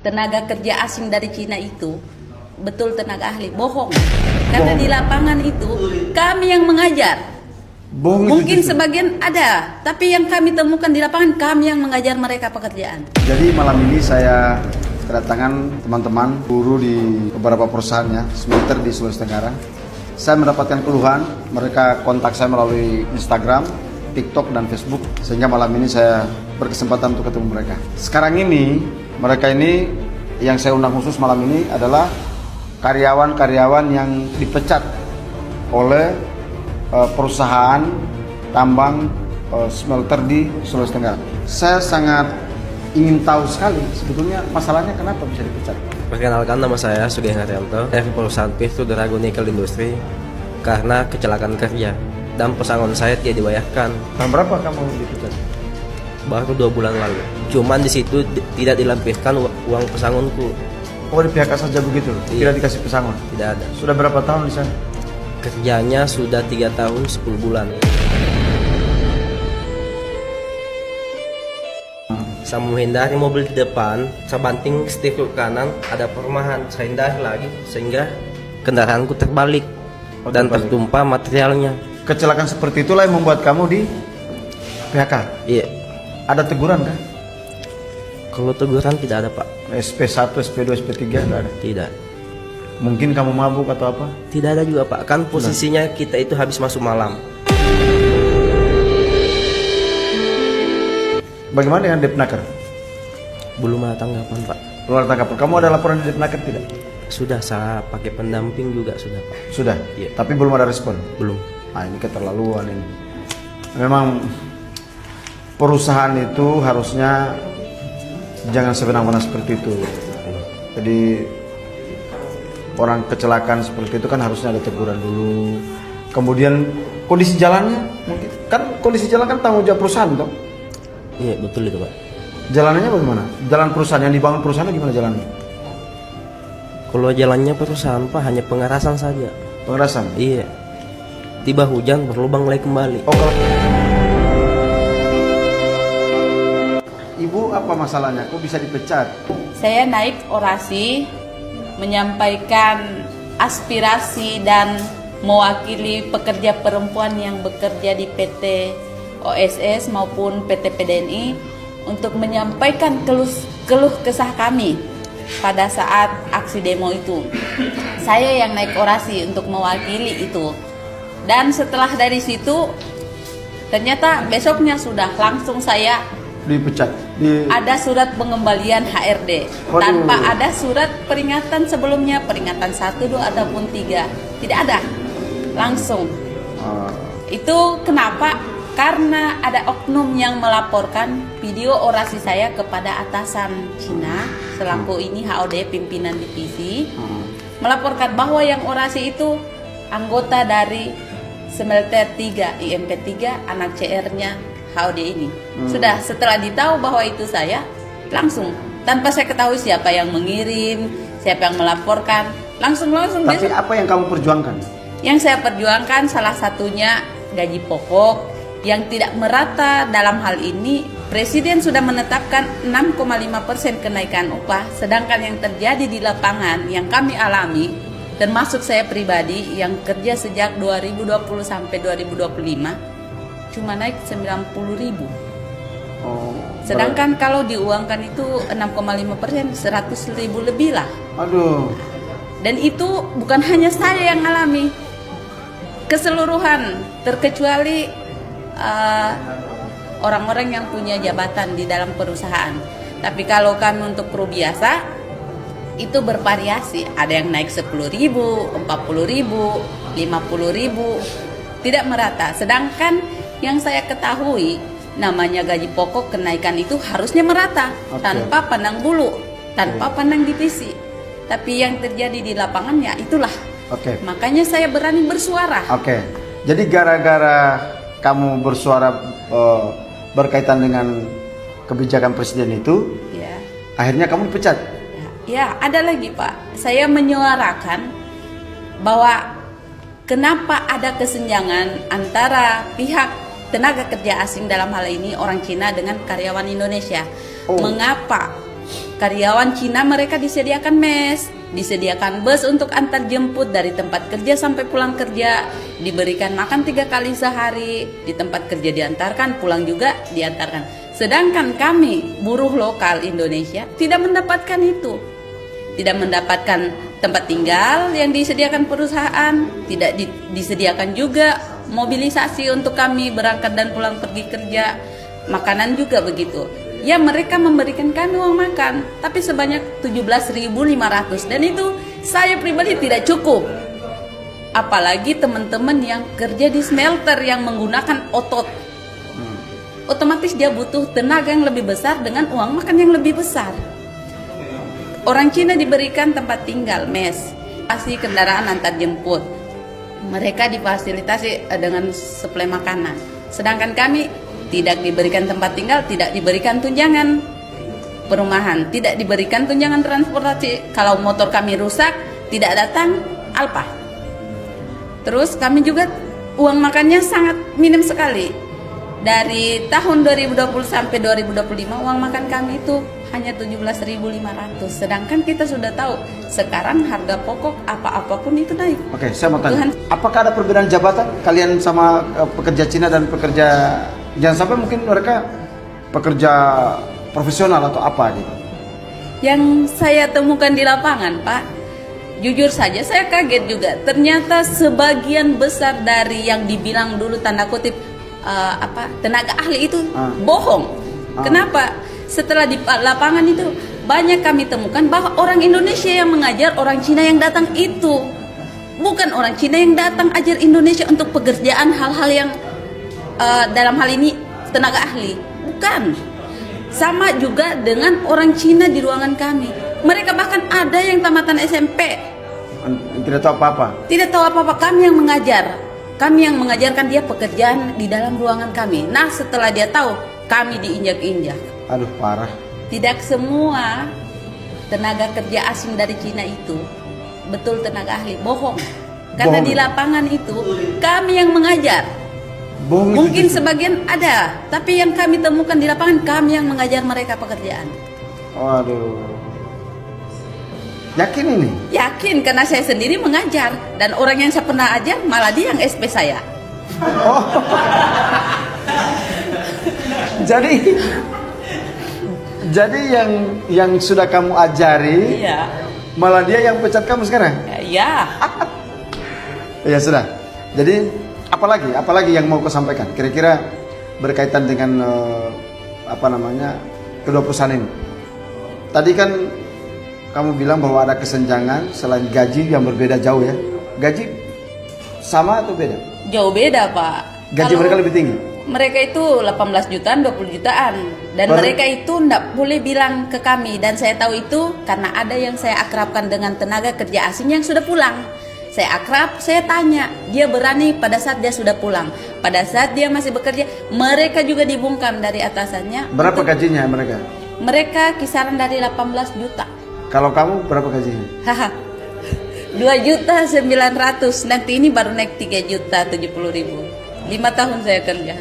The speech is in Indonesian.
tenaga kerja asing dari Cina itu betul tenaga ahli, bohong. Karena di lapangan itu kami yang mengajar. Bohong Mungkin itu justru. sebagian ada, tapi yang kami temukan di lapangan kami yang mengajar mereka pekerjaan. Jadi malam ini saya kedatangan teman-teman guru di beberapa perusahaannya, smelter di Sulawesi Tenggara. Saya mendapatkan keluhan, mereka kontak saya melalui Instagram, TikTok, dan Facebook. Sehingga malam ini saya berkesempatan untuk ketemu mereka. Sekarang ini, mereka ini yang saya undang khusus malam ini adalah karyawan-karyawan yang dipecat oleh perusahaan tambang smelter di Sulawesi Tenggara. Saya sangat ingin tahu sekali sebetulnya masalahnya kenapa bisa dipecat. Perkenalkan, nama saya Sugeng Haryanto dari perusahaan Pirtu Drago Nickel Industri karena kecelakaan kerja dan pesangon saya tidak dibayarkan. Tahun berapa kamu dipecat? Baru 2 bulan lalu. Cuman di situ tidak dilampirkan uang pesangonku. Oh, di PHK saja begitu? Iya. Tidak dikasih pesangon? Tidak ada. Sudah berapa tahun di sana? Kerjanya sudah 3 tahun 10 bulan. Saya menghindari mobil di depan, saya banting setir ke kanan, ada perumahan, saya hindari lagi sehingga kendaraanku terbalik dan tertumpah materialnya. Kecelakaan seperti itulah yang membuat kamu di PHK? Iya. Ada teguran kan? Kalau teguran tidak ada, Pak. SP1, SP2, SP3 tidak ada? Tidak. Mungkin kamu mabuk atau apa? Tidak ada juga, Pak. Kan posisinya kita itu habis masuk malam. Bagaimana dengan Depnaker? Belum ada tanggapan, Pak. Luar tanggapan. Kamu ada laporan di Depnaker tidak? Sudah saya pakai pendamping juga sudah, Pak. Sudah? Iya. Tapi belum ada respon? Belum. Nah, ini keterlaluan ini. Memang perusahaan itu harusnya jangan sebenang-benang seperti itu. Jadi orang kecelakaan seperti itu kan harusnya ada teguran dulu. Kemudian kondisi jalannya mungkin kan kondisi jalan kan tanggung jawab perusahaan toh. Iya, betul itu, Pak. Jalanannya bagaimana? Jalan perusahaan yang dibangun perusahaan gimana jalannya? Kalau jalannya perusahaan, Pak, hanya pengerasan saja. Pengerasan. Iya. Tiba hujan berlubang lagi kembali. Oh, kalau Ibu apa masalahnya? Kok bisa dipecat? Saya naik orasi menyampaikan aspirasi dan mewakili pekerja perempuan yang bekerja di PT OSS maupun PT PDNI untuk menyampaikan keluh kesah kami pada saat aksi demo itu. Saya yang naik orasi untuk mewakili itu. Dan setelah dari situ ternyata besoknya sudah langsung saya Dipecat. ada surat pengembalian HRD. Waduh. Tanpa ada surat peringatan sebelumnya, peringatan 1, 2 ataupun 3. Tidak ada. Langsung. Itu kenapa? Karena ada oknum yang melaporkan video orasi saya kepada atasan Cina selaku ini HOD pimpinan divisi, melaporkan bahwa yang orasi itu anggota dari smelter 3 IMP 3 anak CR-nya HOD ini. Sudah setelah ditahu bahwa itu saya, langsung tanpa saya ketahui siapa yang mengirim, siapa yang melaporkan, langsung Tapi besok. apa yang kamu perjuangkan? Yang saya perjuangkan salah satunya gaji pokok yang tidak merata. Dalam hal ini Presiden sudah menetapkan 6,5% kenaikan upah, sedangkan yang terjadi di lapangan yang kami alami, termasuk saya pribadi yang kerja sejak 2020 sampai 2025 cuma naik 90.000. Oh, Sedangkan kalau diuangkan itu 6,5%, 100.000 lebih lah. aduh. Dan itu bukan hanya saya yang alami, keseluruhan, terkecuali orang-orang yang punya jabatan di dalam perusahaan. Tapi kalau kami untuk kru biasa, itu bervariasi. Ada yang naik 10.000, 40.000, 50.000, tidak merata. Sedangkan yang saya ketahui, namanya gaji pokok kenaikan itu harusnya merata, tanpa pandang bulu, tanpa pandang divisi. Tapi yang terjadi di lapangan ya itulah. Makanya saya berani bersuara. Jadi gara-gara kamu bersuara berkaitan dengan kebijakan presiden itu, Ya. akhirnya kamu dipecat. Ya, ada lagi Pak. Saya menyuarakan bahwa kenapa ada kesenjangan antara pihak tenaga kerja asing dalam hal ini orang Cina dengan karyawan Indonesia. Mengapa karyawan Cina mereka disediakan mes, disediakan bus untuk antar jemput dari tempat kerja sampai pulang kerja, diberikan makan 3 kali sehari, di tempat kerja diantarkan, pulang juga diantarkan. Sedangkan kami buruh lokal Indonesia tidak mendapatkan itu, tidak mendapatkan tempat tinggal yang disediakan perusahaan, tidak disediakan juga mobilisasi untuk kami berangkat dan pulang pergi kerja, makanan juga begitu. Ya mereka memberikan kami uang makan, tapi sebanyak 17.500 dan itu saya pribadi tidak cukup. Apalagi teman-teman yang kerja di smelter yang menggunakan otot. Otomatis dia butuh tenaga yang lebih besar dengan uang makan yang lebih besar. Orang Cina diberikan tempat tinggal, mes, pasti kendaraan antar jemput. Mereka difasilitasi dengan suplai makanan. Sedangkan kami tidak diberikan tempat tinggal, tidak diberikan tunjangan perumahan, tidak diberikan tunjangan transportasi. Kalau motor kami rusak, tidak datang Alpa. Terus kami juga uang makannya sangat minim sekali. Dari tahun 2020 sampai 2025 uang makan kami itu hanya 17.500. Sedangkan kita sudah tahu sekarang harga pokok apapun itu naik. Oke, saya mau tanya, apakah ada perbedaan jabatan kalian sama pekerja Cina dan pekerja, jangan sampai mungkin mereka pekerja profesional atau apa gitu? Yang saya temukan di lapangan, Pak, jujur saja saya kaget juga. Ternyata sebagian besar dari yang dibilang dulu tanda kutip tenaga ahli itu bohong. Kenapa? Setelah di lapangan itu banyak kami temukan bahwa orang Indonesia yang mengajar orang Cina yang datang itu, bukan orang Cina yang datang ajar Indonesia untuk pekerjaan hal-hal yang dalam hal ini tenaga ahli, bukan. Sama juga dengan orang Cina di ruangan kami. Mereka bahkan ada yang tamatan SMP. Tidak tahu apa-apa. Tidak tahu apa-apa, kami yang mengajar. Kami yang mengajarkan dia pekerjaan di dalam ruangan kami. Nah, setelah dia tahu, kami diinjak-injak. Aduh, parah. Tidak semua tenaga kerja asing dari Cina itu betul tenaga ahli, bohong. Karena Bohong. di lapangan itu kami yang mengajar. Bohong itu Mungkin justru. sebagian ada, tapi yang kami temukan di lapangan kami yang mengajar mereka pekerjaan. Waduh. Yakin ini? Yakin karena saya sendiri mengajar dan orang yang saya pernah ajar malah dia yang SP saya. Oh. Jadi yang sudah kamu ajari, Iya. malah dia yang pecat kamu sekarang? Ya. Ya sudah. Jadi apalagi yang mau kau sampaikan? Kira-kira berkaitan dengan kedua perusahaan ini. Tadi kan kamu bilang bahwa ada kesenjangan selain gaji yang berbeda jauh ya. Gaji sama atau beda? Jauh beda, Pak. Gaji Kalau mereka lebih tinggi? Mereka itu 18 jutaan, 20 jutaan. Dan mereka itu enggak boleh bilang ke kami. Dan saya tahu itu karena ada yang saya akrabkan dengan tenaga kerja asing yang sudah pulang. Saya akrab, saya tanya. Dia berani pada saat dia sudah pulang. Pada saat dia masih bekerja, mereka juga dibungkam dari atasannya. Berapa gajinya mereka? Mereka kisaran dari 18 juta. Kalau kamu berapa gajinya? Haha. 2.900.000. Nanti ini baru naik 3.070.000. 5 tahun saya kerja.